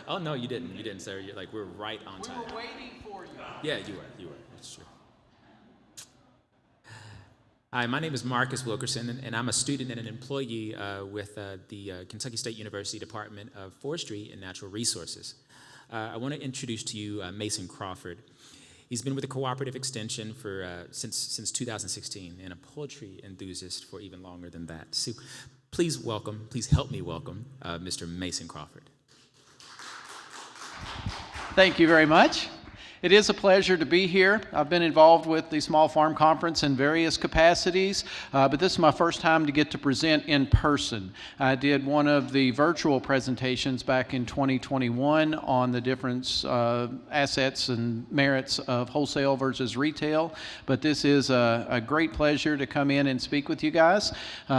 Oh no, you didn't. You didn't, sir. You're like we're right on time. We were waiting for you. Yeah, you were. You were. It's true. Hi, my name is Marcus Wilkerson, and I'm a student and an employee with the Kentucky State University Department of Forestry and Natural Resources. I want to introduce to you Mason Crawford. He's been with the Cooperative Extension for since 2016, and a poultry enthusiast for even longer than that. So, please help me welcome Mr. Mason Crawford. Thank you very much. It is a pleasure to be here. I've been involved with the Small Farm Conference in various capacities, but this is my first time to get to present in person. I did one of the virtual presentations back in 2021 on the different assets and merits of wholesale versus retail, but this is a great pleasure to come in and speak with you guys.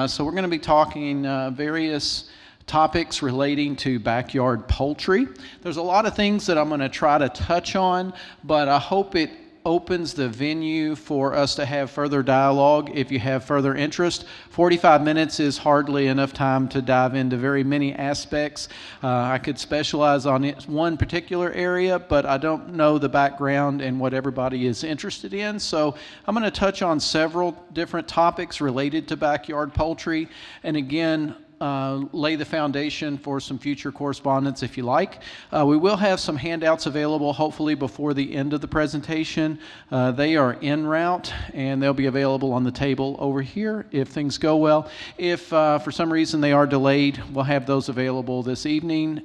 So we're going to be talking various topics relating to backyard poultry. There's a lot of things that I'm going to try to touch on, but I hope it opens the venue for us to have further dialogue if you have further interest. 45 minutes is hardly enough time to dive into very many aspects. I could specialize on one particular area, but I don't know the background and what everybody is interested in. So I'm going to touch on several different topics related to backyard poultry. And again, lay the foundation for some future correspondence if you like. We will have some handouts available hopefully before the end of the presentation. They are en route and they'll be available on the table over here if things go well. If for some reason they are delayed, we'll have those available this evening.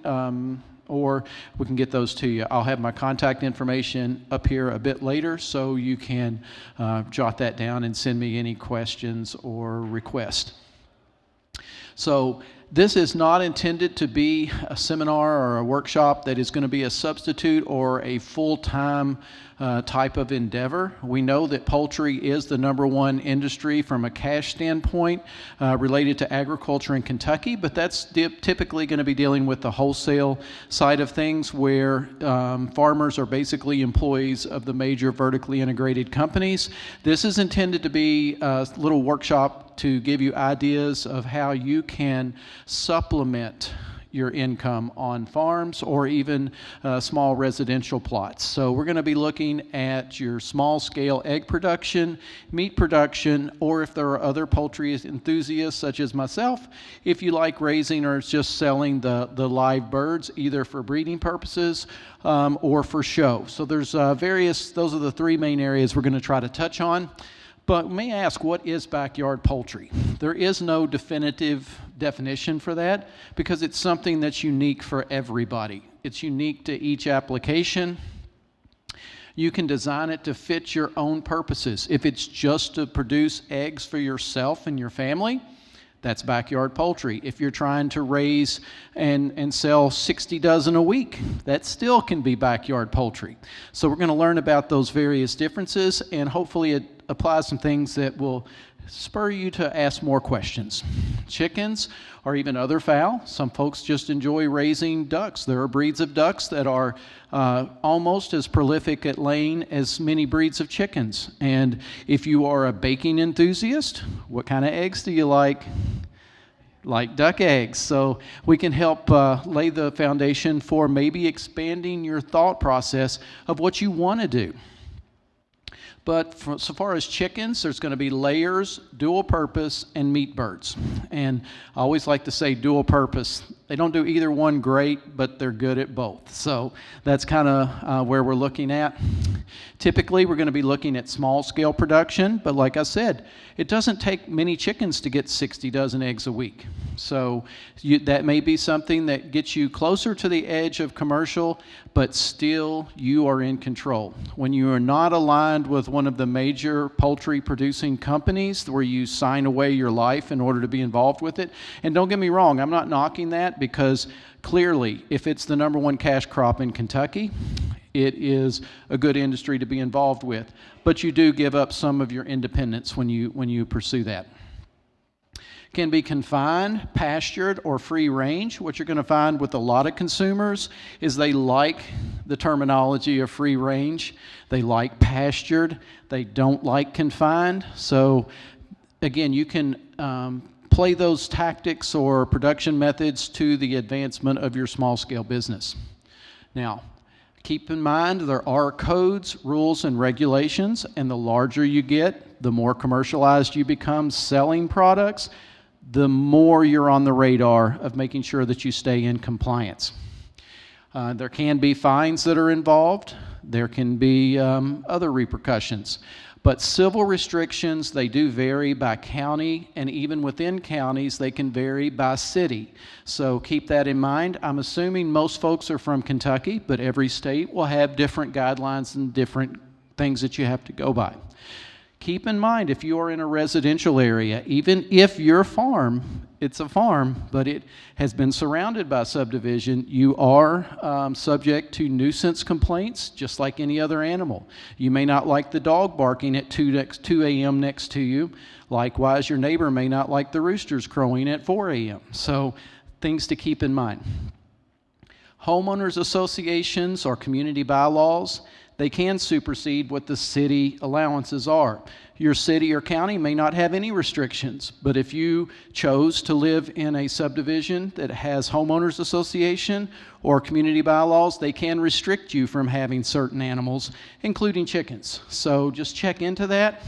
Or we can get those to you. I'll have my contact information up here a bit later so you can jot that down and send me any questions or requests. So this is not intended to be a seminar or a workshop that is going to be a substitute or a full-time type of endeavor. We know that poultry is the #1 industry from a cash standpoint related to agriculture in Kentucky, but that's typically going to be dealing with the wholesale side of things where farmers are basically employees of the major vertically integrated companies. This is intended to be a little workshop to give you ideas of how you can supplement your income on farms or even small residential plots. So we're going to be looking at your small scale egg production, meat production, or if there are other poultry enthusiasts such as myself, if you like raising or just selling the live birds either for breeding purposes or for show. So there's those are the three main areas we're going to try to touch on. But may I ask, what is backyard poultry? There is no definitive definition for that because it's something that's unique for everybody. It's unique to each application. You can design it to fit your own purposes. If it's just to produce eggs for yourself and your family, that's backyard poultry. If you're trying to raise and sell 60 dozen a week, that still can be backyard poultry. So we're going to learn about those various differences and hopefully apply some things that will spur you to ask more questions. Chickens or even other fowl. Some folks just enjoy raising ducks. There are breeds of ducks that are almost as prolific at laying as many breeds of chickens. And if you are a baking enthusiast, what kind of eggs do you like? Like duck eggs. So we can help lay the foundation for maybe expanding your thought process of what you want to do. But so far as chickens, there's going to be layers, dual purpose, and meat birds. And I always like to say dual purpose. They don't do either one great, but they're good at both. So that's kind of where we're looking at. Typically, we're going to be looking at small scale production, but like I said, it doesn't take many chickens to get 60 dozen eggs a week. So that may be something that gets you closer to the edge of commercial, but still you are in control. When you are not aligned with one of the major poultry producing companies where you sign away your life in order to be involved with it, and don't get me wrong, I'm not knocking that because clearly if it's the #1 cash crop in Kentucky, it is a good industry to be involved with, but you do give up some of your independence when you pursue that. Can be confined, pastured, or free range. What you're going to find with a lot of consumers is they like the terminology of free range. They like pastured. They don't like confined. So again, you can play those tactics or production methods to the advancement of your small-scale business. Now, keep in mind there are codes, rules, and regulations, and the larger you get, the more commercialized you become selling products, the more you're on the radar of making sure that you stay in compliance. There can be fines that are involved. There can be other repercussions. But civil restrictions, they do vary by county, and even within counties, they can vary by city. So keep that in mind. I'm assuming most folks are from Kentucky, but every state will have different guidelines and different things that you have to go by. Keep in mind, if you are in a residential area, even if your farm, it's a farm, but it has been surrounded by subdivision, you are subject to nuisance complaints, just like any other animal. You may not like the dog barking at 2 a.m. next to you. Likewise, your neighbor may not like the roosters crowing at 4 a.m. So, things to keep in mind. Homeowners associations or community bylaws, they can supersede what the city allowances are. Your city or county may not have any restrictions, but if you chose to live in a subdivision that has homeowners association or community bylaws, they can restrict you from having certain animals, including chickens. So just check into that.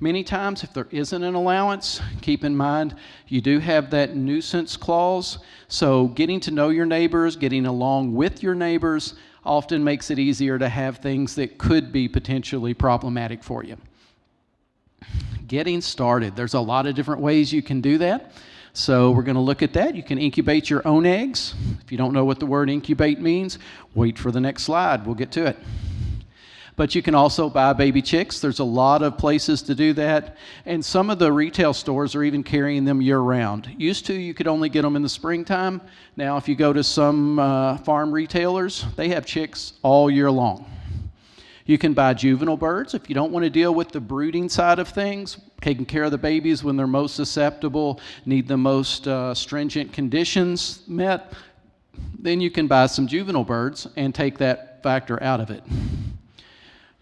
Many times, if there isn't an allowance, keep in mind you do have that nuisance clause. So getting to know your neighbors, getting along with your neighbors, often makes it easier to have things that could be potentially problematic for you. Getting started. There's a lot of different ways you can do that. So we're going to look at that. You can incubate your own eggs. If you don't know what the word incubate means, wait for the next slide. We'll get to it. But you can also buy baby chicks. There's a lot of places to do that. And some of the retail stores are even carrying them year-round. Used to, you could only get them in the springtime. Now, if you go to some farm retailers, they have chicks all year long. You can buy juvenile birds if you don't want to deal with the brooding side of things, taking care of the babies when they're most susceptible, need the most stringent conditions met. Then you can buy some juvenile birds and take that factor out of it.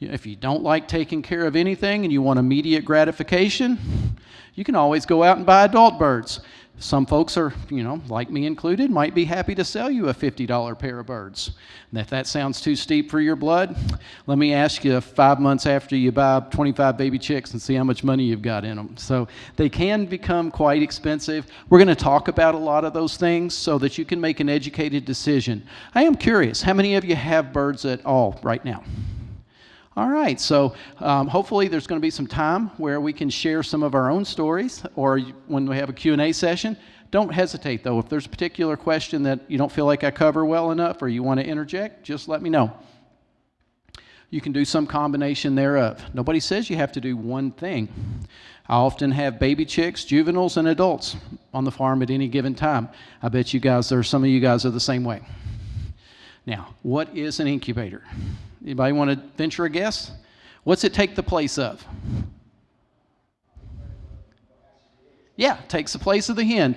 If you don't like taking care of anything and you want immediate gratification, you can always go out and buy adult birds. Some folks are, like me included, might be happy to sell you a $50 pair of birds. And if that sounds too steep for your blood, let me ask you 5 months after you buy 25 baby chicks and see how much money you've got in them. So they can become quite expensive. We're going to talk about a lot of those things so that you can make an educated decision. I am curious, how many of you have birds at all right now? All right, so hopefully there's going to be some time where we can share some of our own stories, or when we have a Q&A session. Don't hesitate, though. If there's a particular question that you don't feel like I cover well enough or you want to interject, just let me know. You can do some combination thereof. Nobody says you have to do one thing. I often have baby chicks, juveniles, and adults on the farm at any given time. I bet some of you guys are the same way. Now, what is an incubator? Anybody want to venture a guess? What's it take the place of? Yeah, takes the place of the hen,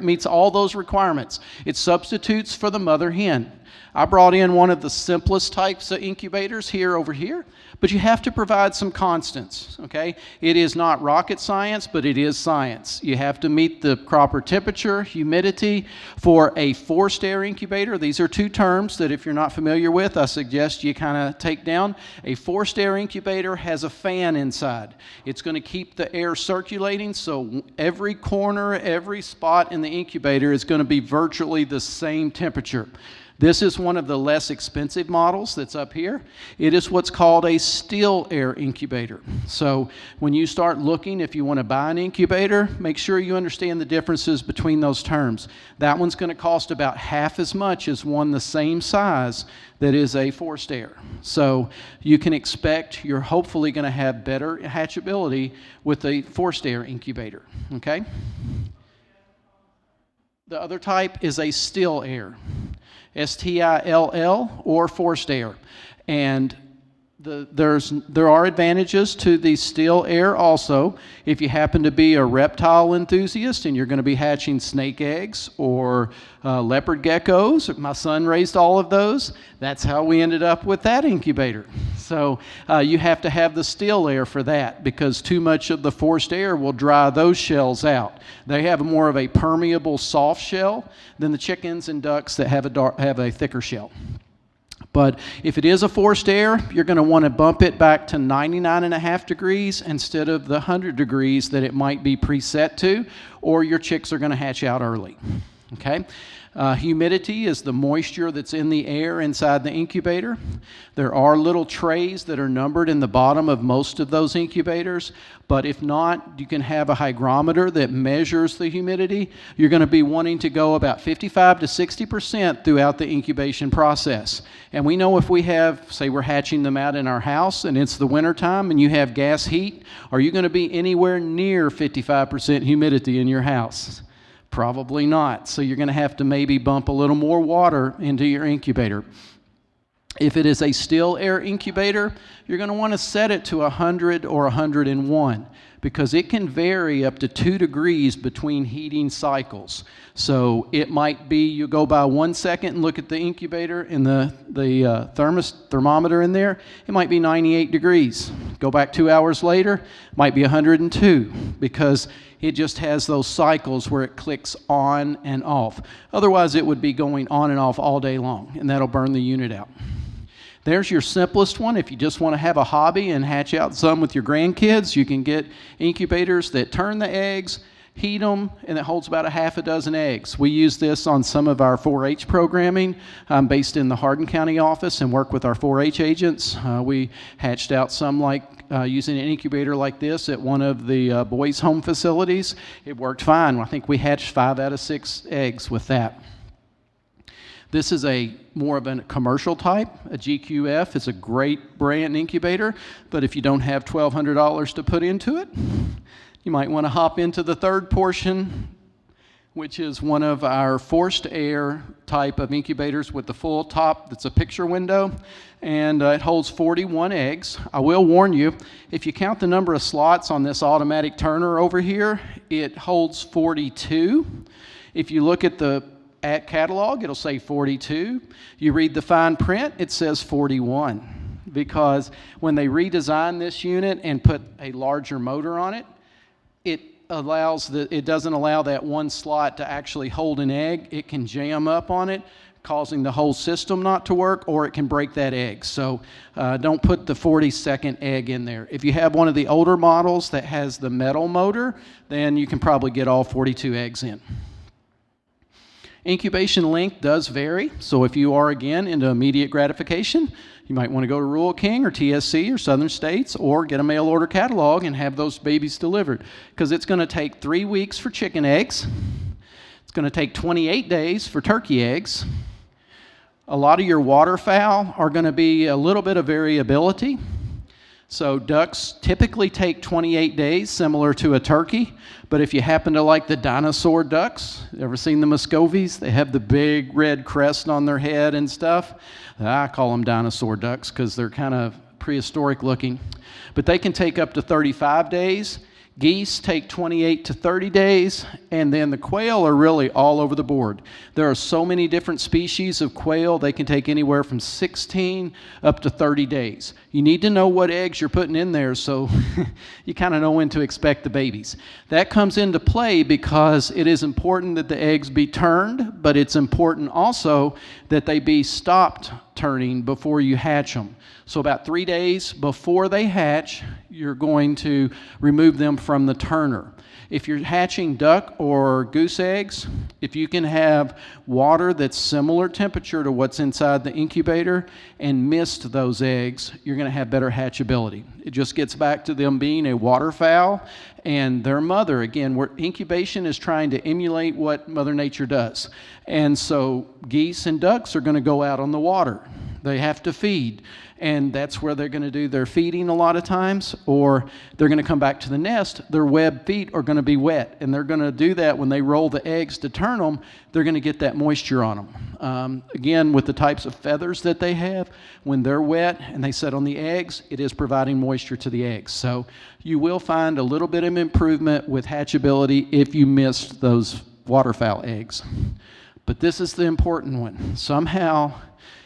meets all those requirements. It substitutes for the mother hen. I brought in one of the simplest types of incubators over here, but you have to provide some constants, okay? It is not rocket science, but it is science. You have to meet the proper temperature, humidity. For a forced air incubator, these are two terms that if you're not familiar with, I suggest you kind of take down. A forced air incubator has a fan inside. It's going to keep the air circulating, so every corner, every spot in the incubator is going to be virtually the same temperature. This is one of the less expensive models that's up here. It is what's called a still air incubator. So when you start looking, if you want to buy an incubator, make sure you understand the differences between those terms. That one's going to cost about half as much as one the same size that is a forced air. So you can expect you're hopefully going to have better hatchability with a forced air incubator, okay? The other type is a still air. STILL or forced air. And There are advantages to the still air also. If you happen to be a reptile enthusiast and you're going to be hatching snake eggs or leopard geckos, my son raised all of those. That's how we ended up with that incubator. So you have to have the still air for that, because too much of the forced air will dry those shells out. They have more of a permeable soft shell than the chickens and ducks that have a thicker shell. But if it is a forced air, you're going to want to bump it back to 99.5 degrees instead of the 100 degrees that it might be preset to, or your chicks are going to hatch out early. Okay? Humidity is the moisture that's in the air inside the incubator. There are little trays that are numbered in the bottom of most of those incubators, but if not, you can have a hygrometer that measures the humidity. You're going to be wanting to go about 55 to 60% throughout the incubation process. And we know if we have, say we're hatching them out in our house and it's the wintertime and you have gas heat, are you going to be anywhere near 55% humidity in your house? Probably not. So you're going to have to maybe bump a little more water into your incubator. If it is a still air incubator, you're going to want to set it to 100 or 101, because it can vary up to 2 degrees between heating cycles. So it might be you go by 1 second and look at the incubator and the thermometer in there, it might be 98 degrees. Go back 2 hours later, it might be 102, because it just has those cycles where it clicks on and off. Otherwise, it would be going on and off all day long, and that'll burn the unit out. There's your simplest one. If you just want to have a hobby and hatch out some with your grandkids, you can get incubators that turn the eggs, heat them, and it holds about a half a dozen eggs. We use this on some of our 4-H programming. I'm based in the Hardin County office and work with our 4-H agents. We hatched out some using an incubator like this at one of the boys' home facilities. It worked fine. I think we hatched 5 out of 6 eggs with that. This is more of a commercial type. A GQF is a great brand incubator, but if you don't have $1,200 to put into it, you might want to hop into the third portion, which is one of our forced air type of incubators with the full top that's a picture window, and it holds 41 eggs. I will warn you, if you count the number of slots on this automatic turner over here, it holds 42. If you look at the catalog, it'll say 42. You read the fine print, it says 41, because when they redesigned this unit and put a larger motor on it, it doesn't allow that one slot to actually hold an egg. It can jam up on it, causing the whole system not to work, or it can break that egg. So don't put the 42nd egg in there. If you have one of the older models that has the metal motor, then you can probably get all 42 eggs in. Incubation length does vary, so if you are, again, into immediate gratification, you might want to go to Rural King or TSC or Southern States, or get a mail order catalog and have those babies delivered, because it's going to take 3 weeks for chicken eggs. It's going to take 28 days for turkey eggs. A lot of your waterfowl are going to be a little bit of variability. So ducks typically take 28 days, similar to a turkey. But if you happen to like the dinosaur ducks, ever seen the Muscovies? They have the big red crest on their head and stuff. I call them dinosaur ducks because they're kind of prehistoric looking. But they can take up to 35 days. Geese take 28 to 30 days, and then the quail are really all over the board. There are so many different species of quail, they can take anywhere from 16 up to 30 days. You need to know what eggs you're putting in there so you kind of know when to expect the babies. That comes into play because it is important that the eggs be turned, but it's important also that they be stopped turning before you hatch them. So about 3 days before they hatch, you're going to remove them from the turner. If you're hatching duck or goose eggs, if you can have water that's similar temperature to what's inside the incubator and mist those eggs, you're going to have better hatchability. It just gets back to them being a waterfowl and their mother. Again, incubation is trying to emulate what Mother Nature does. And so geese and ducks are going to go out on the water. They have to feed, and that's where they're going to do their feeding a lot of times, or they're going to come back to the nest. Their web feet are going to be wet, and they're going to do that when they roll the eggs to turn them. They're going to get that moisture on them. Again, with the types of feathers that they have, when they're wet and they set on the eggs, it is providing moisture to the eggs. So you will find a little bit of improvement with hatchability if you missed those waterfowl eggs. But this is the important one. Somehow,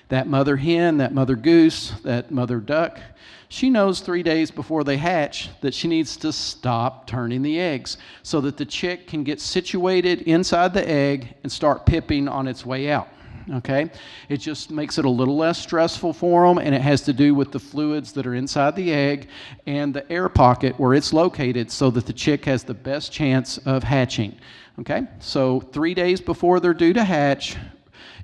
that mother hen, that mother goose, that mother duck, she knows 3 days before they hatch that she needs to stop turning the eggs so that the chick can get situated inside the egg and start pipping on its way out. Okay? It just makes it a little less stressful for them, and it has to do with the fluids that are inside the egg and the air pocket where it's located so that the chick has the best chance of hatching. Okay? So 3 days before they're due to hatch,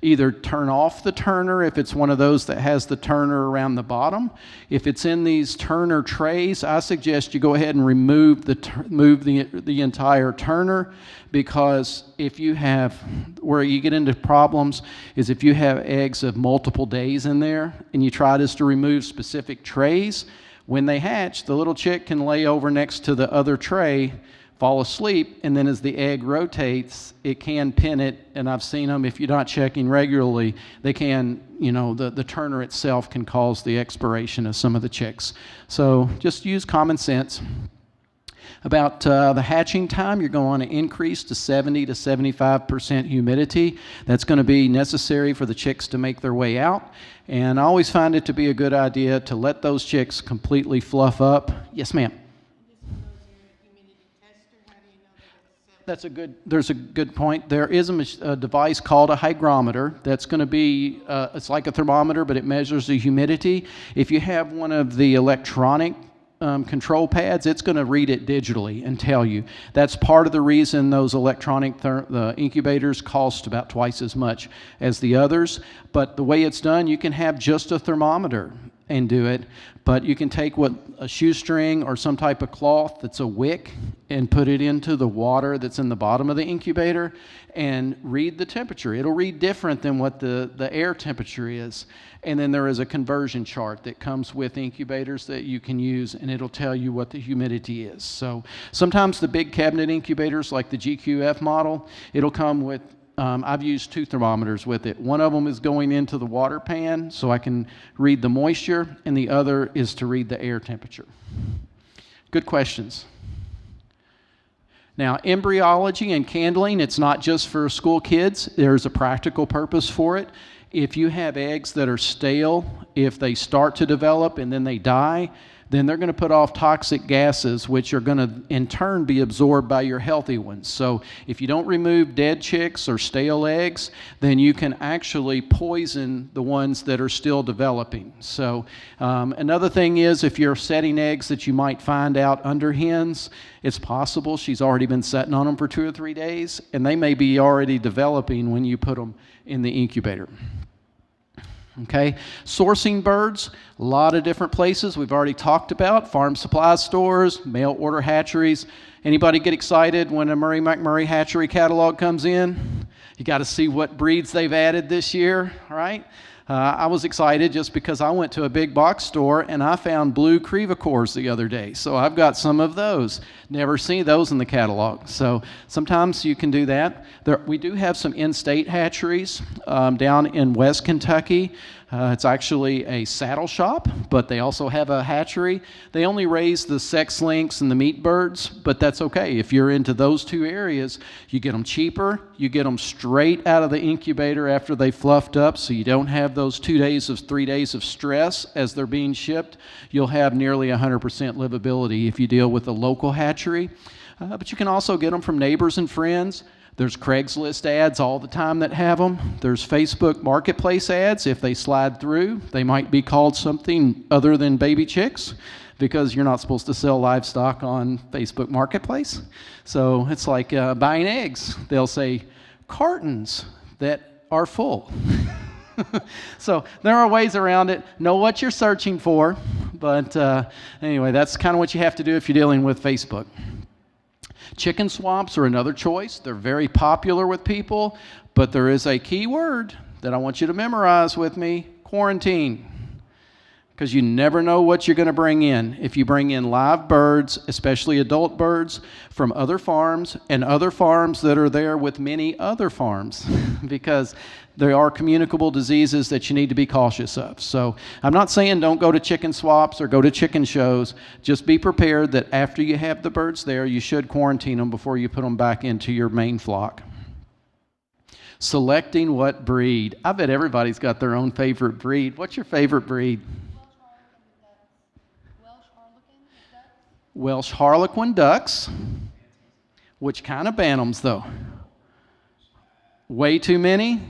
either turn off the turner if it's one of those that has the turner around the bottom. If it's in these turner trays, I suggest you go ahead and remove the entire turner, because if you have, where you get into problems is if you have eggs of multiple days in there and you try just to remove specific trays, when they hatch, the little chick can lay over next to the other tray, fall asleep, and then as the egg rotates, it can pin it, and I've seen them, if you're not checking regularly, they can, the turner itself can cause the expiration of some of the chicks. So just use common sense. About the hatching time, you're going to increase to 70 to 75% humidity. That's going to be necessary for the chicks to make their way out, and I always find it to be a good idea to let those chicks completely fluff up. Yes, ma'am. There's a good point. There is a device called a hygrometer that's going to be, it's like a thermometer, but it measures the humidity. If you have one of the electronic control pads, it's going to read it digitally and tell you. That's part of the reason those electronic the incubators cost about twice as much as the others. But the way it's done, you can have just a thermometer and do it, but you can take a shoestring or some type of cloth that's a wick and put it into the water that's in the bottom of the incubator and read the temperature. It'll read different than what the air temperature is. And then there is a conversion chart that comes with incubators that you can use, and it'll tell you what the humidity is. So sometimes the big cabinet incubators like the GQF model, it'll come with I've used 2 thermometers with it. One of them is going into the water pan so I can read the moisture, and the other is to read the air temperature. Good questions. Now, embryology and candling, it's not just for school kids. There's a practical purpose for it. If you have eggs that are stale, if they start to develop and then they die, then they're going to put off toxic gases, which are going to in turn be absorbed by your healthy ones. So if you don't remove dead chicks or stale eggs, then you can actually poison the ones that are still developing. So another thing is, if you're setting eggs that you might find out under hens, it's possible she's already been setting on them for 2 or 3 days, and they may be already developing when you put them in the incubator. Okay, sourcing birds, a lot of different places we've already talked about, farm supply stores, mail order hatcheries. Anybody get excited when a Murray McMurray hatchery catalog comes in? You got to see what breeds they've added this year, right? I was excited just because I went to a big box store and I found blue crevicores the other day. So I've got some of those. Never seen those in the catalog. So sometimes you can do that. We do have some in-state hatcheries down in West Kentucky. It's actually a saddle shop, but they also have a hatchery. They only raise the sex lynx and the meat birds, but that's okay. If you're into those 2 areas, you get them cheaper. You get them straight out of the incubator after they fluffed up, so you don't have those 3 days of stress as they're being shipped. You'll have nearly 100% livability if you deal with a local hatchery. But you can also get them from neighbors and friends. There's Craigslist ads all the time that have them. There's Facebook Marketplace ads. If they slide through, they might be called something other than baby chicks, because you're not supposed to sell livestock on Facebook Marketplace. So it's like buying eggs. They'll say cartons that are full. So there are ways around it. Know what you're searching for. But anyway, that's kind of what you have to do if you're dealing with Facebook. Chicken swamps are another choice. They're very popular with people, but there is a key word that I want you to memorize with me: Quarantine. Because you never know what you're going to bring in. If you bring in live birds, especially adult birds, from other farms and other farms that are there with many other farms, because there are communicable diseases that you need to be cautious of. So I'm not saying don't go to chicken swaps or go to chicken shows. Just be prepared that after you have the birds there, you should quarantine them before you put them back into your main flock. Selecting what breed. I bet everybody's got their own favorite breed. What's your favorite breed? Welsh Harlequin ducks. Which kind of bantams, though? Way too many?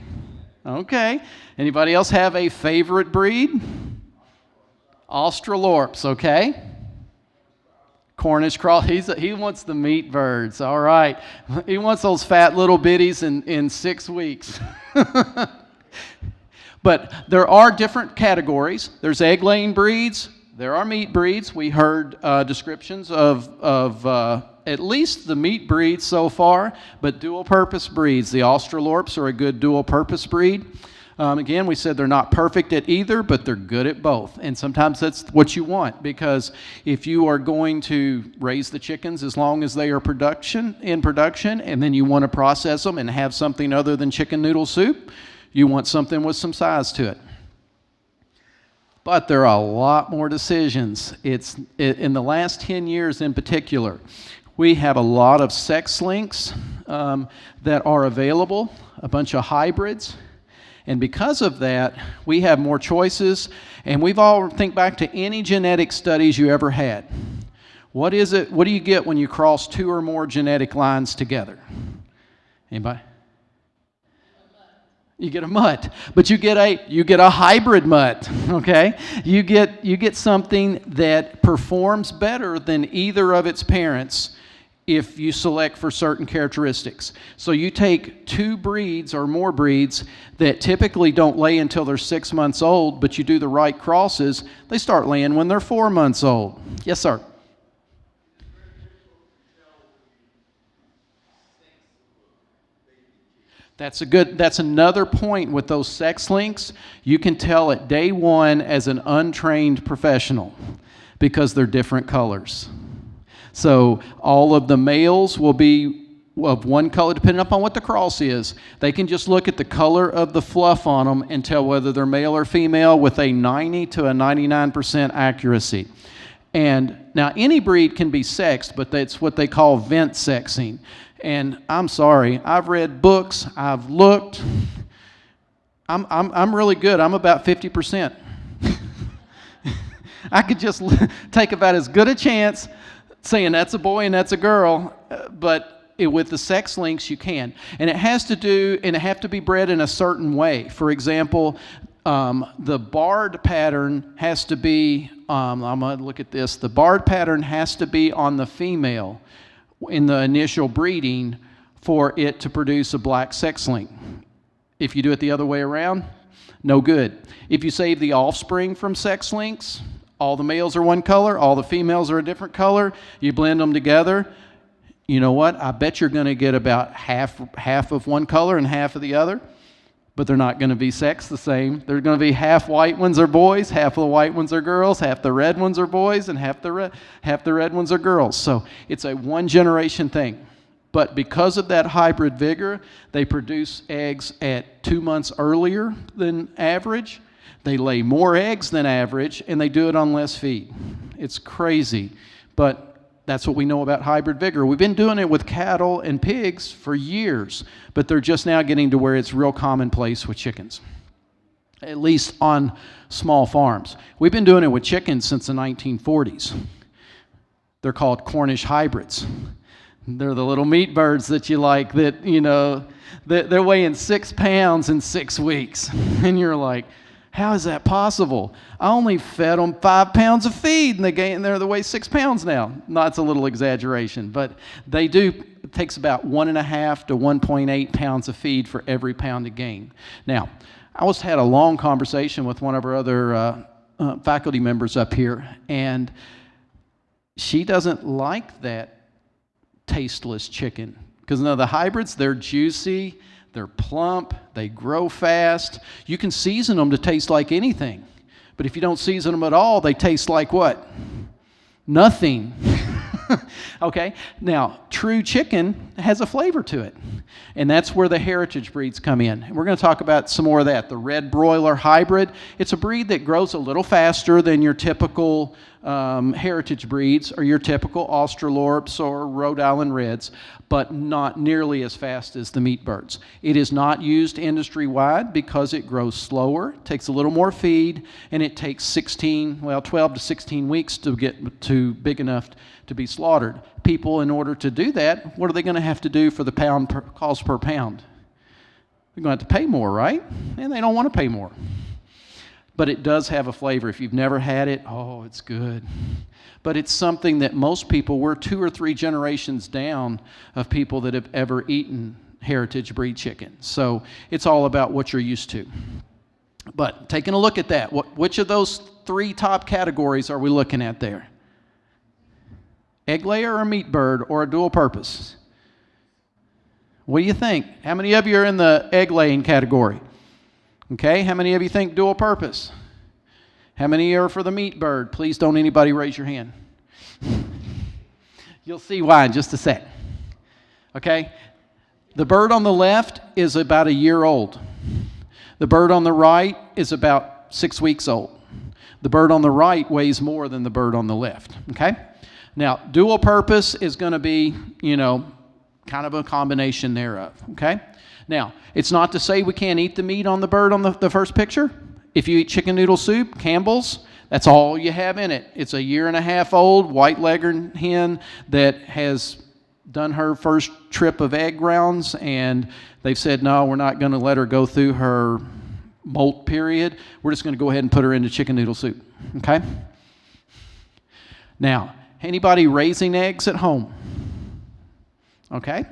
Okay. Anybody else have a favorite breed? Australorps, okay. Cornish cross. He wants the meat birds. All right. He wants those fat little bitties in 6 weeks. But there are different categories. There's egg-laying breeds. There are meat breeds. We heard descriptions of at least the meat breeds so far, but dual-purpose breeds. The Australorps are a good dual-purpose breed. Again, we said they're not perfect at either, but they're good at both. And sometimes that's what you want, because if you are going to raise the chickens as long as they are in production, and then you want to process them and have something other than chicken noodle soup, you want something with some size to it. But there are a lot more decisions. In the last 10 years in particular, we have a lot of sex links that are available, a bunch of hybrids. And because of that, we have more choices. And we've all think back to any genetic studies you ever had. What do you get when you cross 2 or more genetic lines together? Anybody? You get a mutt, but you get a hybrid mutt, okay? You get something that performs better than either of its parents if you select for certain characteristics. So you take 2 breeds or more breeds that typically don't lay until they're 6 months old, but you do the right crosses, they start laying when they're 4 months old. Yes, sir. That's another point with those sex links. You can tell at day 1 as an untrained professional because they're different colors. So all of the males will be of one color, depending upon what the cross is. They can just look at the color of the fluff on them and tell whether they're male or female with a 90 to a 99% accuracy. And now any breed can be sexed, but that's what they call vent sexing. And I'm sorry, I've read books, I've looked. I'm really good. I'm about 50%. I could just take about as good a chance saying that's a boy and that's a girl, but with the sex links you can. And it has to be bred in a certain way. For example, the barred pattern has to be, I'm going to look at this, the barred pattern has to be on the female in the initial breeding for it to produce a black sex link. If you do it the other way around, no good. If you save the offspring from sex links, all the males are one color, all the females are a different color, you blend them together, you know what? I bet you're going to get about half of one color and half of the other, but they're not going to be sexed the same. They're going to be half white ones are boys, half of the white ones are girls, half the red ones are boys, and half the red ones are girls. So it's a one generation thing. But because of that hybrid vigor, they produce eggs at 2 months earlier than average. They lay more eggs than average, and they do it on less feed. It's crazy, but that's what we know about hybrid vigor. We've been doing it with cattle and pigs for years, but they're just now getting to where it's real commonplace with chickens, at least on small farms. We've been doing it with chickens since the 1940s. They're called Cornish hybrids. They're the little meat birds that you like that, you know, they're weighing 6 pounds in 6 weeks. And you're like, how is that possible? I only fed them 5 pounds of feed and they weigh 6 pounds now. No, it's a little exaggeration, but they do. It takes about 1.5 to 1.8 pounds of feed for every pound of gain. Now, I had a long conversation with one of our other faculty members up here, and she doesn't like that tasteless chicken. Because now the hybrids, they're juicy, They're plump. They grow fast. You can season them to taste like anything. But if you don't season them at all, they taste like what? Nothing. Okay? Now, true chicken has a flavor to it. And that's where the heritage breeds come in. And we're going to talk about some more of that. The red broiler hybrid, it's a breed that grows a little faster than your typical heritage breeds or your typical Australorps or Rhode Island Reds, but not nearly as fast as the meat birds. It is not used industry-wide because it grows slower, takes a little more feed, and it takes 12 to 16 weeks to get to big enough to be slaughtered. People, in order to do that, what are they going to have to do for the cost per pound? They're going to have to pay more, right? And they don't want to pay more. But it does have a flavor. If you've never had it, oh, it's good. But it's something that most people, we're 2 or 3 generations down of people that have ever eaten heritage breed chicken. So it's all about what you're used to. But taking a look at that, which of those 3 top categories are we looking at there? Egg layer or meat bird or a dual purpose? What do you think? How many of you are in the egg laying category? Okay, how many of you think dual purpose? How many are for the meat bird? Please don't anybody raise your hand. You'll see why in just a sec. Okay, the bird on the left is about a year old. The bird on the right is about 6 weeks old. The bird on the right weighs more than the bird on the left. Okay, now dual purpose is going to be, kind of a combination thereof. Okay. Now, it's not to say we can't eat the meat on the bird on the first picture. If you eat chicken noodle soup, Campbell's, that's all you have in it. It's a 1.5 old white leghorn hen that has done her first trip of egg rounds, and they've said, no, we're not going to let her go through her molt period. We're just going to go ahead and put her into chicken noodle soup. Okay? Now, anybody raising eggs at home? Okay?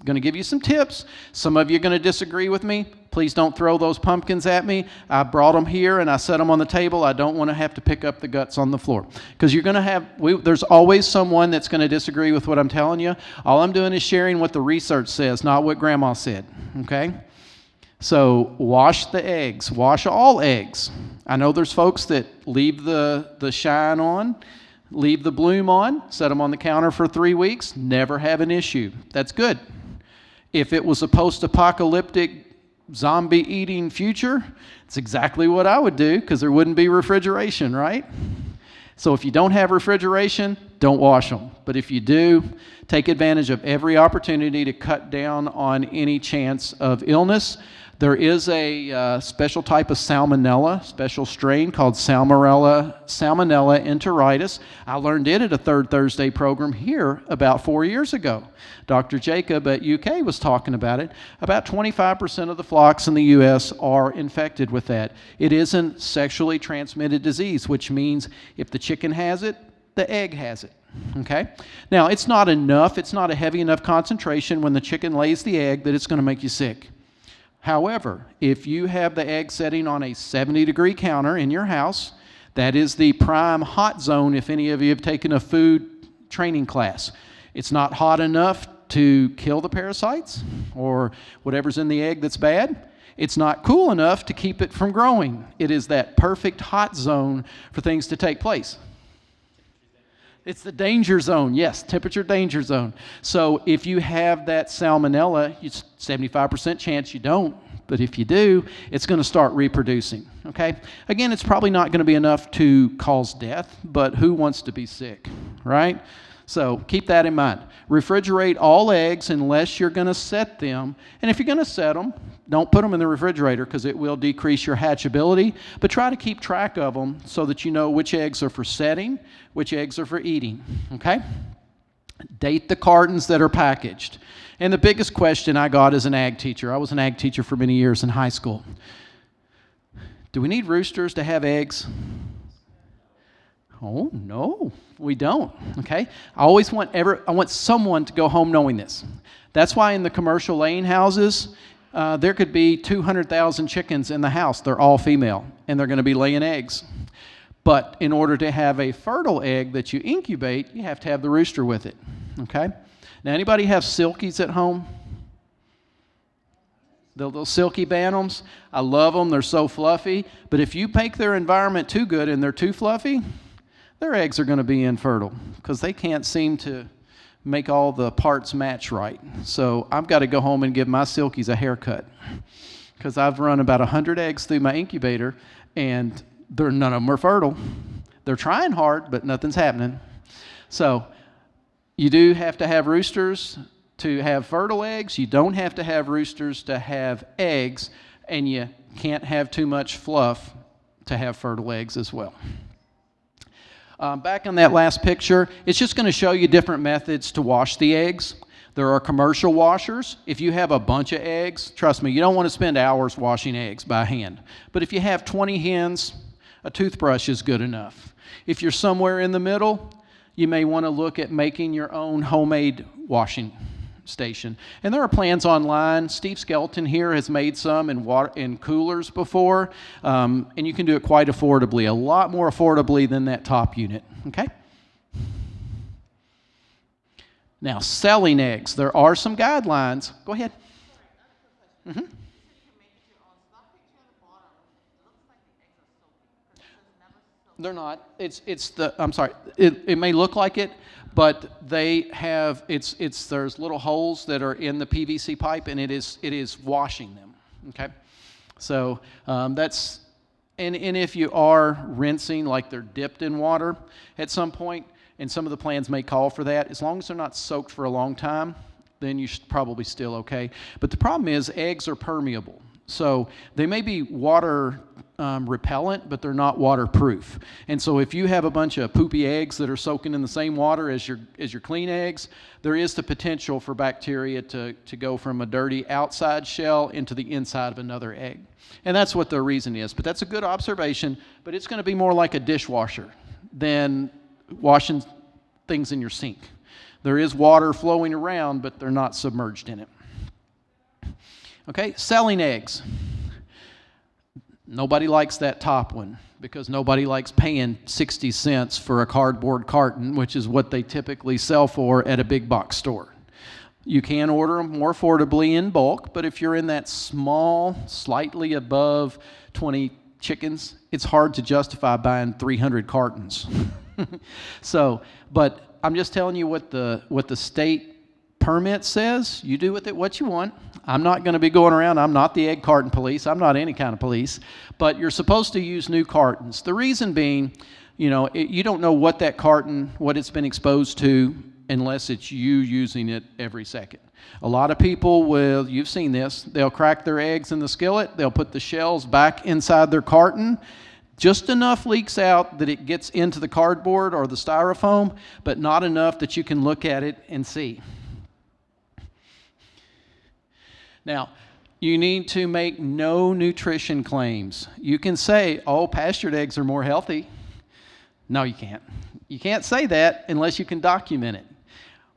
Going to give you some tips. Some of you are going to disagree with me. Please don't throw those pumpkins at me. I brought them here and I set them on the table. I don't want to have to pick up the guts on the floor. Because you're going to have, there's always someone that's going to disagree with what I'm telling you. All I'm doing is sharing what the research says, not what Grandma said. Okay? So wash the eggs. Wash all eggs. I know there's folks that leave the shine on, leave the bloom on, set them on the counter for 3 weeks, never have an issue. That's good. If it was a post-apocalyptic zombie-eating future, it's exactly what I would do because there wouldn't be refrigeration, right? So if you don't have refrigeration, don't wash them. But if you do, take advantage of every opportunity to cut down on any chance of illness. There is a special type of salmonella, special strain called Salmonella enteritis. I learned it at a Third Thursday program here about 4 years ago. Dr. Jacob at UK was talking about it. About 25% of the flocks in the U.S. are infected with that. It isn't sexually transmitted disease, which means if the chicken has it, the egg has it. Okay? Now, it's not enough. It's not a heavy enough concentration when the chicken lays the egg that it's going to make you sick. However, if you have the egg setting on a 70-degree counter in your house, that is the prime hot zone if any of you have taken a food training class. It's not hot enough to kill the parasites or whatever's in the egg that's bad. It's not cool enough to keep it from growing. It is that perfect hot zone for things to take place. It's the danger zone. Yes, temperature danger zone. So if you have that salmonella, it's 75% chance you don't. But if you do, it's going to start reproducing. Okay? Again, it's probably not going to be enough to cause death, but who wants to be sick, right? So keep that in mind. Refrigerate all eggs unless you're going to set them. And if you're going to set them, don't put them in the refrigerator because it will decrease your hatchability. But try to keep track of them so that you know which eggs are for setting, which eggs are for eating. Okay? Date the cartons that are packaged. And the biggest question I got as an ag teacher, I was an ag teacher for many years in high school. Do we need roosters to have eggs? Oh, no, we don't, okay? I want someone to go home knowing this. That's why in the commercial laying houses, there could be 200,000 chickens in the house. They're all female, and they're going to be laying eggs. But in order to have a fertile egg that you incubate, you have to have the rooster with it, okay? Now, anybody have silkies at home? The little silky bantams, I love them. They're so fluffy. But if you make their environment too good and they're too fluffy, their eggs are going to be infertile because they can't seem to make all the parts match right. So I've got to go home and give my silkies a haircut because I've run about 100 eggs through my incubator and none of them are fertile. They're trying hard, but nothing's happening. So you do have to have roosters to have fertile eggs. You don't have to have roosters to have eggs, and you can't have too much fluff to have fertile eggs as well. Back on that last picture, it's just going to show you different methods to wash the eggs. There are commercial washers. If you have a bunch of eggs, trust me, you don't want to spend hours washing eggs by hand. But if you have 20 hens, a toothbrush is good enough. If you're somewhere in the middle, you may want to look at making your own homemade washing station. And there are plans online. Steve Skelton here has made some in coolers before, and you can do it quite affordably, a lot more affordably than that top unit. Okay? Now, selling eggs. There are some guidelines. Go ahead. Mm-hmm. They're not. I'm sorry. It may look like it, but they have, there's little holes that are in the PVC pipe, and it is washing them, okay? So and if you are rinsing, like they're dipped in water at some point, and some of the plans may call for that, as long as they're not soaked for a long time, then you should probably still okay. But the problem is eggs are permeable. So they may be water repellent, but they're not waterproof. And so if you have a bunch of poopy eggs that are soaking in the same water as your clean eggs, there is the potential for bacteria to go from a dirty outside shell into the inside of another egg. And that's what the reason is. But that's a good observation, but it's going to be more like a dishwasher than washing things in your sink. There is water flowing around, but they're not submerged in it. Okay, selling eggs. Nobody likes that top one because nobody likes paying 60 cents for a cardboard carton, which is what they typically sell for at a big box store. You can order them more affordably in bulk, but if you're in that small, slightly above 20 chickens, it's hard to justify buying 300 cartons. So, but I'm just telling you what the state permit says. You do with it what you want. I'm not going to be going around. I'm not the egg carton police. I'm not any kind of police. But you're supposed to use new cartons. The reason being, you don't know what that carton, what it's been exposed to, unless it's you using it every second. A lot of people will, you've seen this, they'll crack their eggs in the skillet. They'll put the shells back inside their carton. Just enough leaks out that it gets into the cardboard or the styrofoam, but not enough that you can look at it and see. Now, you need to make no nutrition claims. You can say, oh, pastured eggs are more healthy. No, you can't. You can't say that unless you can document it.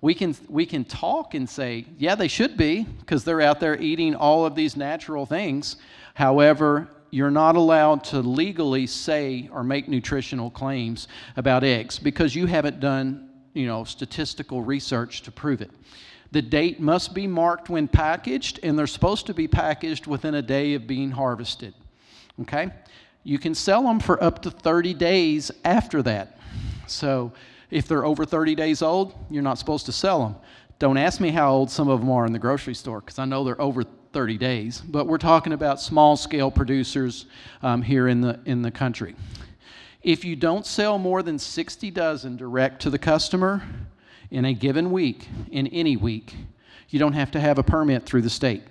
We can talk and say, yeah, they should be, because they're out there eating all of these natural things. However, you're not allowed to legally say or make nutritional claims about eggs because you haven't done, statistical research to prove it. The date must be marked when packaged, and they're supposed to be packaged within a day of being harvested. Okay? You can sell them for up to 30 days after that. So if they're over 30 days old, you're not supposed to sell them. Don't ask me how old some of them are in the grocery store, because I know they're over 30 days. But we're talking about small-scale producers here in the country. If you don't sell more than 60 dozen direct to the customer in a given week, in any week, you don't have to have a permit through the state.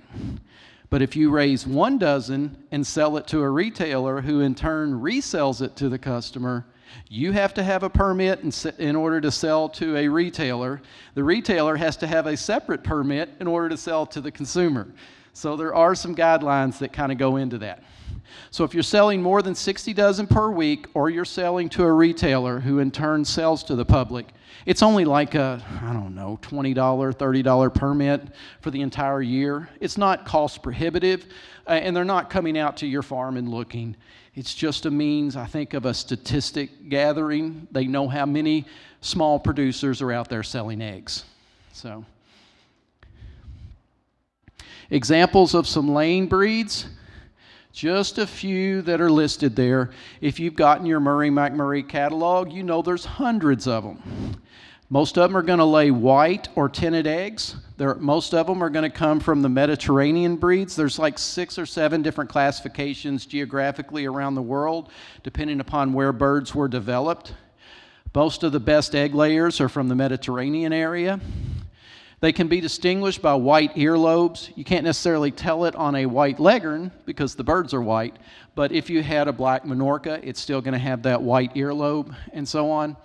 But if you raise 1 dozen and sell it to a retailer who in turn resells it to the customer, you have to have a permit in order to sell to a retailer. The retailer has to have a separate permit in order to sell to the consumer. So there are some guidelines that kind of go into that. So if you're selling more than 60 dozen per week, or you're selling to a retailer who in turn sells to the public, it's only like a, $20, $30 permit for the entire year. It's not cost prohibitive, and they're not coming out to your farm and looking. It's just a means, I think, of a statistic gathering. They know how many small producers are out there selling eggs. So Examples of some laying breeds, just a few that are listed there. If you've gotten your Murray McMurray catalog, you know there's hundreds of them. Most of them are going to lay white or tinted eggs. Most of them are going to come from the Mediterranean breeds. There's like 6 or 7 different classifications geographically around the world, depending upon where birds were developed. Most of the best egg layers are from the Mediterranean area. They can be distinguished by white earlobes. You can't necessarily tell it on a white leghorn because the birds are white, but if you had a black Minorca, it's still going to have that white earlobe and so on.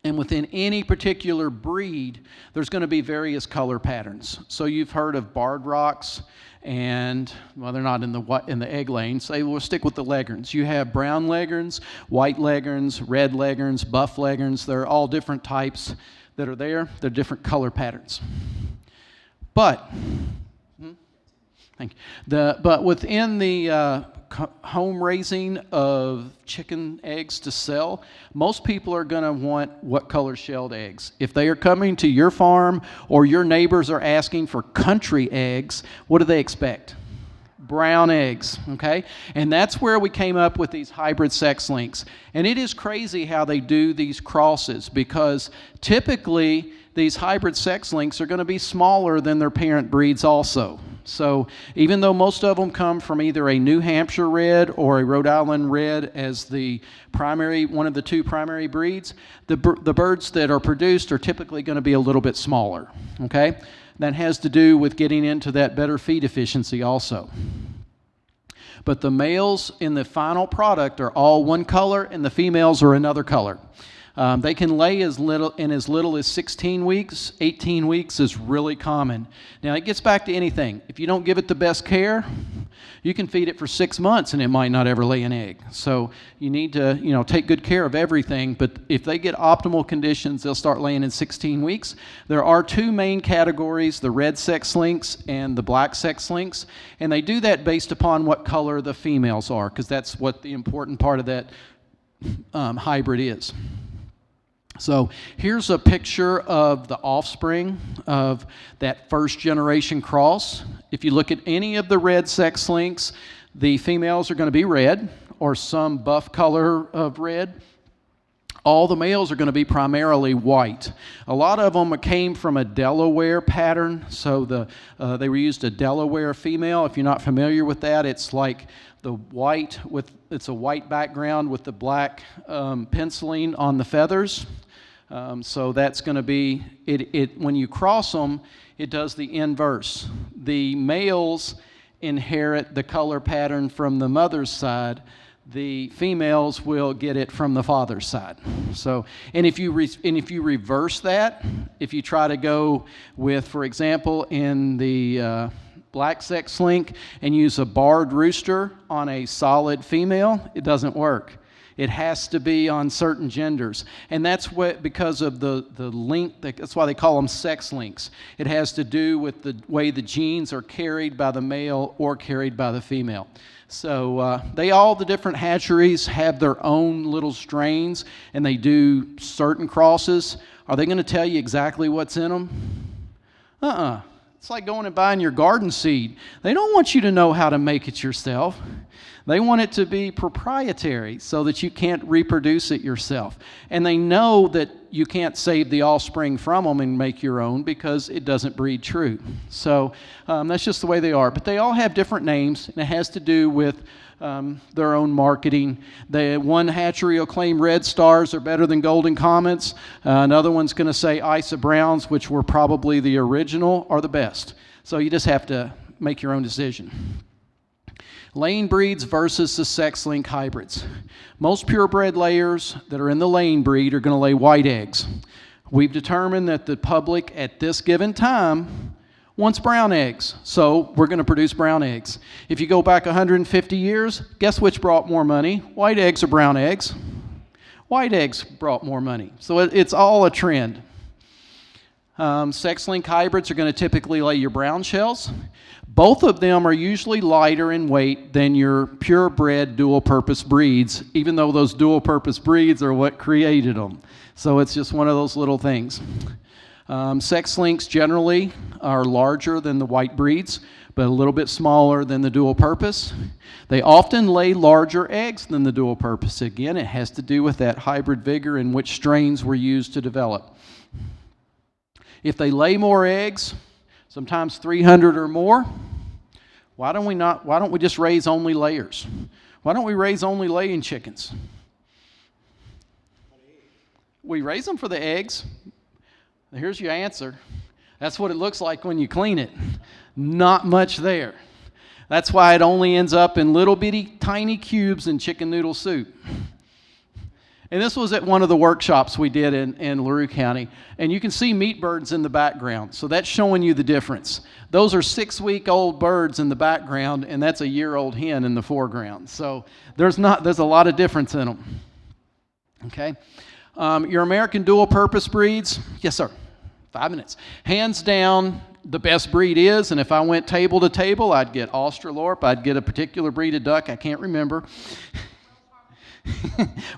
And within any particular breed, there's going to be various color patterns. So you've heard of barred rocks, and well, they're not in the egg lane, so we'll stick with the leghorns. You have brown leghorns, white leghorns, red leghorns, buff leghorns. They're all different types that are there. They're different color patterns. But within the home raising of chicken eggs to sell, most people are going to want what color shelled eggs. If they are coming to your farm or your neighbors are asking for country eggs, what do they expect? Brown eggs, okay? And that's where we came up with these hybrid sex links. And it is crazy how they do these crosses, because typically these hybrid sex links are going to be smaller than their parent breeds also. So even though most of them come from either a New Hampshire red or a Rhode Island red as the primary, one of the 2 primary breeds, the birds that are produced are typically going to be a little bit smaller, okay? That has to do with getting into that better feed efficiency also. But the males in the final product are all one color and the females are another color. They can lay as little as 16 weeks. 18 weeks is really common. Now, it gets back to anything. If you don't give it the best care, you can feed it for 6 months and it might not ever lay an egg. So you need to, take good care of everything. But if they get optimal conditions, they'll start laying in 16 weeks. There are 2 main categories, the red sex links and the black sex links. And they do that based upon what color the females are, because that's what the important part of that hybrid is. So here's a picture of the offspring of that first generation cross. If you look at any of the red sex links, the females are going to be red or some buff color of red. All the males are going to be primarily white. A lot of them came from a Delaware pattern, so they used a Delaware female. If you're not familiar with that, it's like the white it's a white background with the black penciling on the feathers. So that's going to be it. When you cross them, it does the inverse. The males inherit the color pattern from the mother's side. The females will get it from the father's side. So, and if you reverse that, if you try to go with, for example, in the black sex link and use a barred rooster on a solid female, it doesn't work. It has to be on certain genders. And that's what, because of the link, that's why they call them sex links. It has to do with the way the genes are carried by the male or carried by the female. So the different hatcheries have their own little strains, and they do certain crosses. Are they going to tell you exactly what's in them? It's like going and buying your garden seed. They don't want you to know how to make it yourself. They want it to be proprietary so that you can't reproduce it yourself. And they know that you can't save the offspring from them and make your own because it doesn't breed true. So that's just the way they are. But they all have different names, and it has to do with their own marketing. One hatchery will claim red stars are better than golden comets. Another one's going to say Isa Browns, which were probably the original, are the best. So you just have to make your own decision. Laying breeds versus the sex link hybrids. Most purebred layers that are in the laying breed are going to lay white eggs. We've determined that the public at this given time wants brown eggs, so we're going to produce brown eggs. If you go back 150 years, guess which brought more money? White eggs or brown eggs? White eggs brought more money. So it's all a trend. Sex link hybrids are going to typically lay your brown shells. Both of them are usually lighter in weight than your purebred dual-purpose breeds, even though those dual-purpose breeds are what created them. So it's just one of those little things. Sex links generally are larger than the white breeds, but a little bit smaller than the dual purpose. They often lay larger eggs than the dual purpose. Again, it has to do with that hybrid vigor and which strains were used to develop. If they lay more eggs, sometimes 300 or more, why don't we just raise only layers? Why don't we raise only laying chickens? We raise them for the eggs. Here's your answer. That's what it looks like when you clean it. Not much there. That's why it only ends up in little bitty tiny cubes in chicken noodle soup. And this was at one of the workshops we did in LaRue County. And you can see meat birds in the background. So that's showing you the difference. Those are 6-week-old birds in the background, and that's a year-old hen in the foreground. So there's a lot of difference in them. Okay? Your American dual-purpose breeds, yes, sir. 5 minutes. Hands down, the best breed is, and if I went table to table, I'd get Australorp, I'd get a particular breed of duck, I can't remember.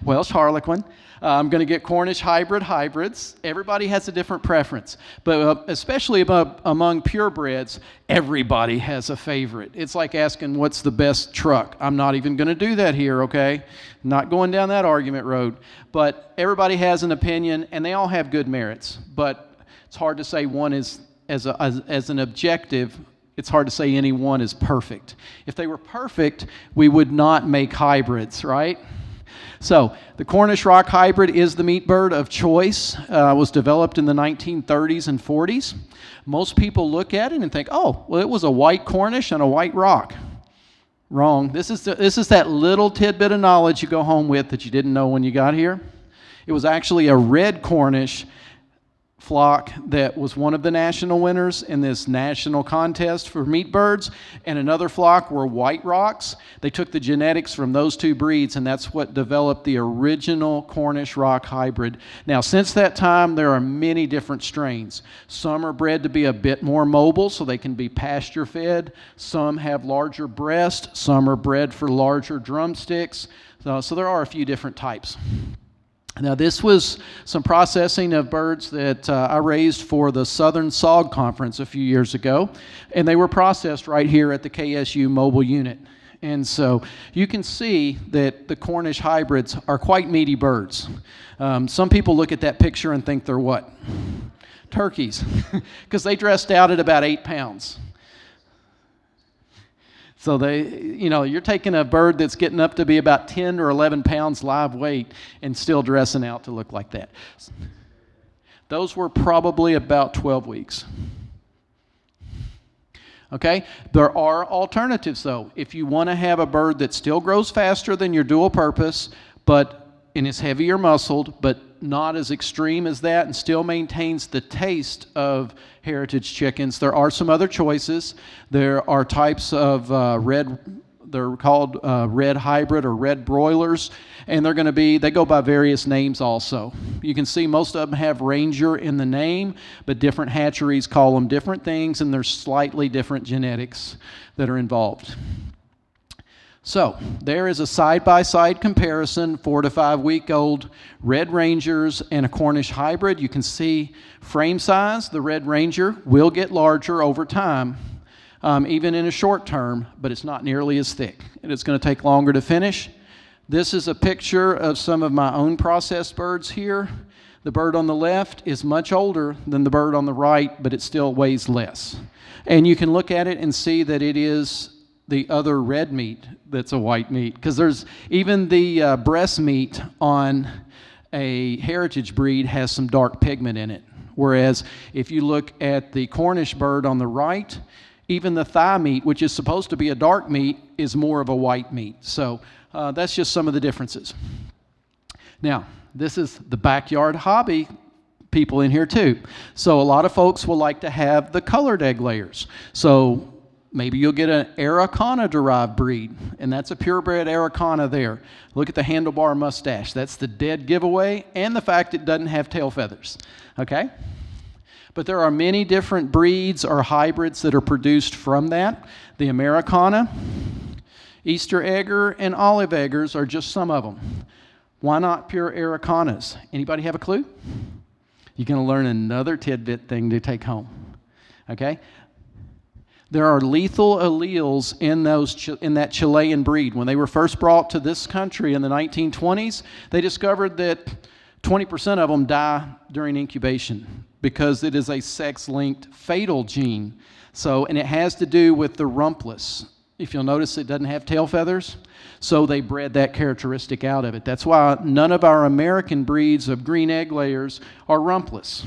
Welsh Harlequin. I'm going to get Cornish hybrids. Everybody has a different preference, but especially among purebreds, everybody has a favorite. It's like asking what's the best truck. I'm not even going to do that here, okay? Not going down that argument road, but everybody has an opinion, and they all have good merits, but it's hard to say one is, as an objective, it's hard to say any one is perfect. If they were perfect, we would not make hybrids, right? So the Cornish rock hybrid is the meat bird of choice. Was developed in the 1930s and 40s. Most people look at it and think, oh, well, it was a white Cornish and a white rock. Wrong. This is that little tidbit of knowledge you go home with that you didn't know when you got here. It was actually a red Cornish flock that was one of the national winners in this national contest for meat birds, and another flock were white rocks. They took the genetics from those two breeds, and that's what developed the original Cornish rock hybrid. Now, since that time, there are many different strains. Some are bred to be a bit more mobile, so they can be pasture-fed. Some have larger breasts. Some are bred for larger drumsticks. So there are a few different types. Now, this was some processing of birds that I raised for the Southern SOG Conference a few years ago, and they were processed right here at the KSU mobile unit. And so you can see that the Cornish hybrids are quite meaty birds. Some people look at that picture and think they're what? Turkeys, because they dressed out at about 8 pounds. So you're taking a bird that's getting up to be about 10 or 11 pounds live weight and still dressing out to look like that. Those were probably about 12 weeks. Okay? There are alternatives, though. If you want to have a bird that still grows faster than your dual purpose, and is heavier muscled, but not as extreme as that, and still maintains the taste of heritage chickens, there are some other choices. There are types of they're called red hybrid or red broilers, and they go by various names also. You can see most of them have Ranger in the name, but different hatcheries call them different things, and there's slightly different genetics that are involved. So there is a side-by-side comparison, 4 to 5 week old Red Rangers and a Cornish hybrid. You can see frame size. The Red Ranger will get larger over time, even in a short term, but it's not nearly as thick, and it's going to take longer to finish. This is a picture of some of my own processed birds here. The bird on the left is much older than the bird on the right, but it still weighs less. And you can look at it and see that it is the other red meat that's a white meat, because there's even the breast meat on a heritage breed has some dark pigment in it, whereas if you look at the Cornish bird on the right, even the thigh meat, which is supposed to be a dark meat, is more of a white meat. So that's just some of the differences. Now, this is the backyard hobby people in here too. So a lot of folks will like to have the colored egg layers. So maybe you'll get an Araucana-derived breed, and that's a purebred Araucana there. Look at the handlebar mustache. That's the dead giveaway, and the fact it doesn't have tail feathers, okay? But there are many different breeds or hybrids that are produced from that. The Americana, Easter Egger, and Olive Eggers are just some of them. Why not pure Araucanas? Anybody have a clue? You're going to learn another tidbit thing to take home. Okay? There are lethal alleles in that Chilean breed. When they were first brought to this country in the 1920s, they discovered that 20% of them die during incubation because it is a sex-linked fatal gene. And it has to do with the rumpless. If you'll notice, it doesn't have tail feathers. So they bred that characteristic out of it. That's why none of our American breeds of green egg layers are rumpless.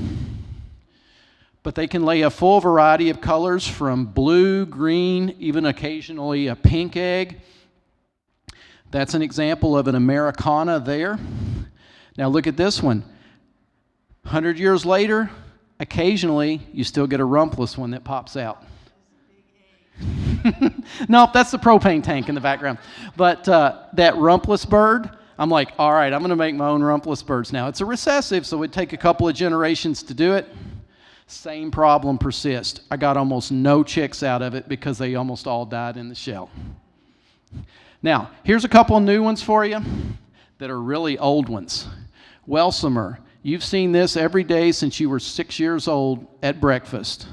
But they can lay a full variety of colors from blue, green, even occasionally a pink egg. That's an example of an Americana there. Now look at this one. 100 years later, occasionally you still get a rumpless one that pops out. Nope, that's the propane tank in the background. But that rumpless bird, I'm like, all right, I'm going to make my own rumpless birds now. It's a recessive, so it would take a couple of generations to do it. Same problem persists. I got almost no chicks out of it because they almost all died in the shell. Now, here's a couple of new ones for you that are really old ones. Welsomer. You've seen this every day since you were 6 years old at breakfast.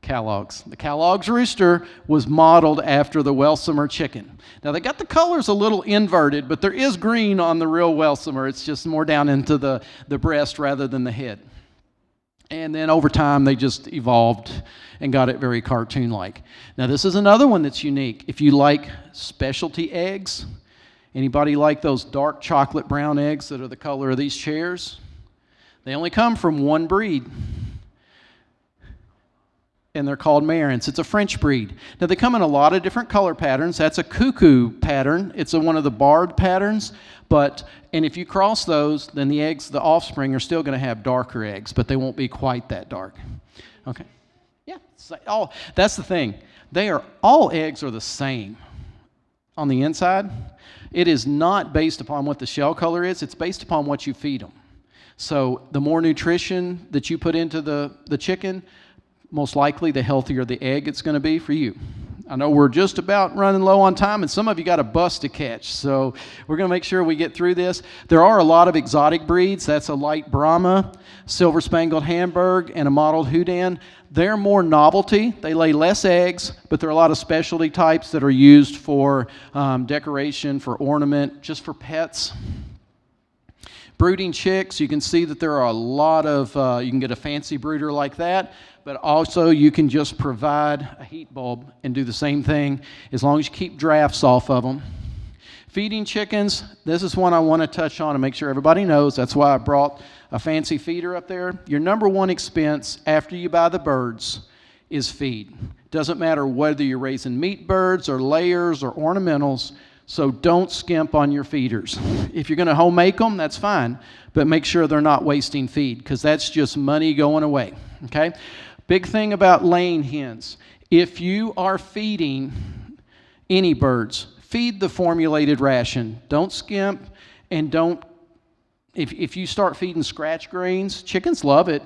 Kellogg's. The Kellogg's rooster was modeled after the Welsomer chicken. Now, they got the colors a little inverted, but there is green on the real Welsomer. It's just more down into the breast rather than the head. And then over time, they just evolved and got it very cartoon-like. Now, this is another one that's unique. If you like specialty eggs, anybody like those dark chocolate brown eggs that are the color of these chairs? They only come from one breed, and they're called Marins. It's a French breed. Now, they come in a lot of different color patterns. That's a cuckoo pattern. It's one of the barred patterns. And if you cross those, then the eggs, the offspring, are still going to have darker eggs, but they won't be quite that dark. Okay? Yeah. That's the thing. All eggs are the same on the inside. It is not based upon what the shell color is. It's based upon what you feed them. So the more nutrition that you put into the chicken, most likely the healthier the egg it's going to be for you. I know we're just about running low on time, and some of you got a bus to catch, so we're going to make sure we get through this. There are a lot of exotic breeds. That's a light Brahma, silver-spangled Hamburg, and a mottled Houdan. They're more novelty. They lay less eggs, but there are a lot of specialty types that are used for decoration, for ornament, just for pets. Brooding chicks, you can see that there are a lot of, you can get a fancy brooder like that, but also you can just provide a heat bulb and do the same thing as long as you keep drafts off of them. Feeding chickens, this is one I want to touch on and make sure everybody knows. That's why I brought a fancy feeder up there. Your number one expense after you buy the birds is feed. Doesn't matter whether you're raising meat birds or layers or ornamentals, so don't skimp on your feeders. If you're going to home make them, that's fine, but make sure they're not wasting feed because that's just money going away, okay? Big thing about laying hens. If you are feeding any birds, feed the formulated ration. Don't skimp and don't, if you start feeding scratch grains, chickens love it,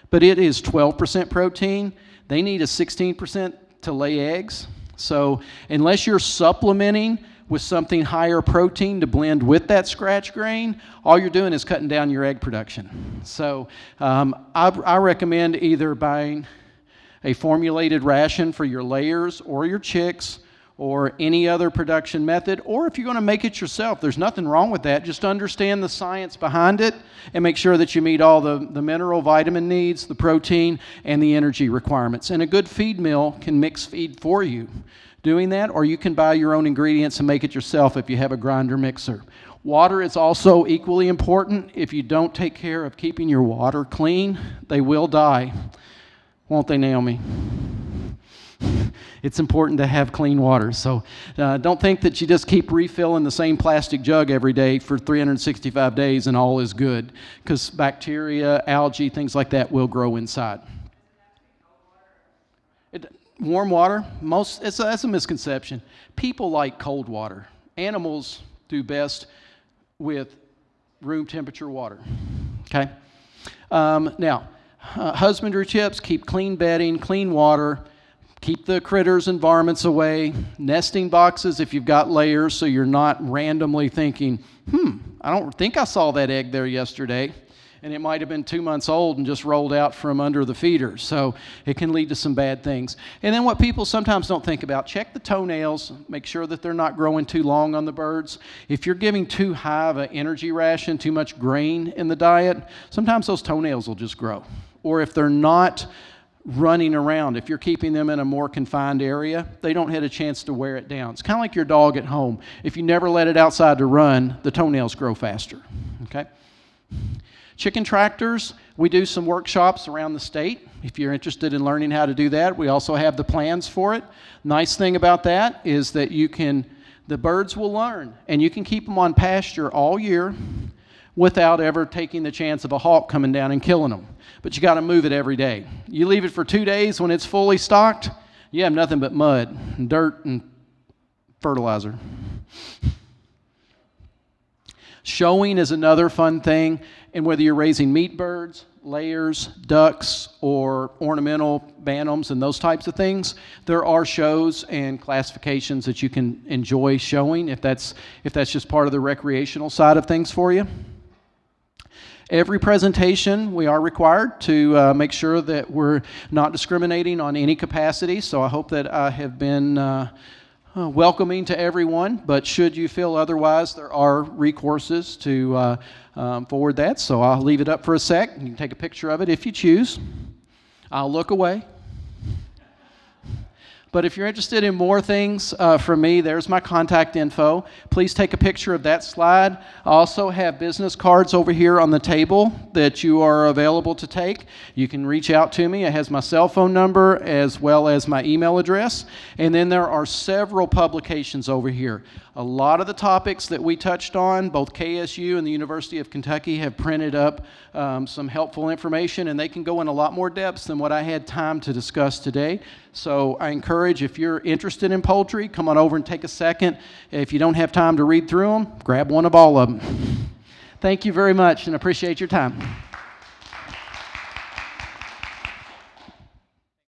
but it is 12% protein. They need a 16% to lay eggs. So unless you're supplementing with something higher protein to blend with that scratch grain, all you're doing is cutting down your egg production. So I recommend either buying a formulated ration for your layers or your chicks or any other production method, or if you're going to make it yourself, there's nothing wrong with that. Just understand the science behind it and make sure that you meet all the mineral, vitamin needs, the protein, and the energy requirements. And a good feed mill can mix feed for you. Doing that, or you can buy your own ingredients and make it yourself if you have a grinder mixer. Water is also equally important. If you don't take care of keeping your water clean, they will die. Won't they, Naomi? It's important to have clean water. So don't think that you just keep refilling the same plastic jug every day for 365 days and all is good, because bacteria, algae, things like that will grow inside. Warm water, that's a misconception. People like cold water. Animals do best with room temperature water. Okay? Now, husbandry tips, keep clean bedding, clean water, keep the critters and varmints away, nesting boxes if you've got layers so you're not randomly thinking, I don't think I saw that egg there yesterday. and it might have been 2 months old and just rolled out from under the feeder. So it can lead to some bad things. And then what people sometimes don't think about, check the toenails, make sure that they're not growing too long on the birds. If you're giving too high of an energy ration, too much grain in the diet, sometimes those toenails will just grow. Or if they're not running around, if you're keeping them in a more confined area, they don't have a chance to wear it down. It's kind of like your dog at home. If you never let it outside to run, the toenails grow faster, okay? Chicken tractors, we do some workshops around the state. If you're interested in learning how to do that, we also have the plans for it. Nice thing about that is that the birds will learn, and you can keep them on pasture all year without ever taking the chance of a hawk coming down and killing them. But you got to move it every day. You leave it for 2 days when it's fully stocked, you have nothing but mud and dirt and fertilizer. Showing is another fun thing, and whether you're raising meat birds, layers, ducks, or ornamental bantams and those types of things, there are shows and classifications that you can enjoy showing if that's just part of the recreational side of things for you. Every presentation, we are required to make sure that we're not discriminating on any capacity, so I hope that I have been welcoming to everyone, but should you feel otherwise, there are recourses to forward that, so I'll leave it up for a sec. You can take a picture of it if you choose. I'll look away. But if you're interested in more things from me, there's my contact info. Please take a picture of that slide. I also have business cards over here on the table that you are available to take. You can reach out to me. It has my cell phone number as well as my email address. And then there are several publications over here. A lot of the topics that we touched on, both KSU and the University of Kentucky have printed up some helpful information, and they can go in a lot more depth than what I had time to discuss today. So I encourage, if you're interested in poultry, come on over and take a second. If you don't have time to read through them, grab one of all of them. Thank you very much and appreciate your time.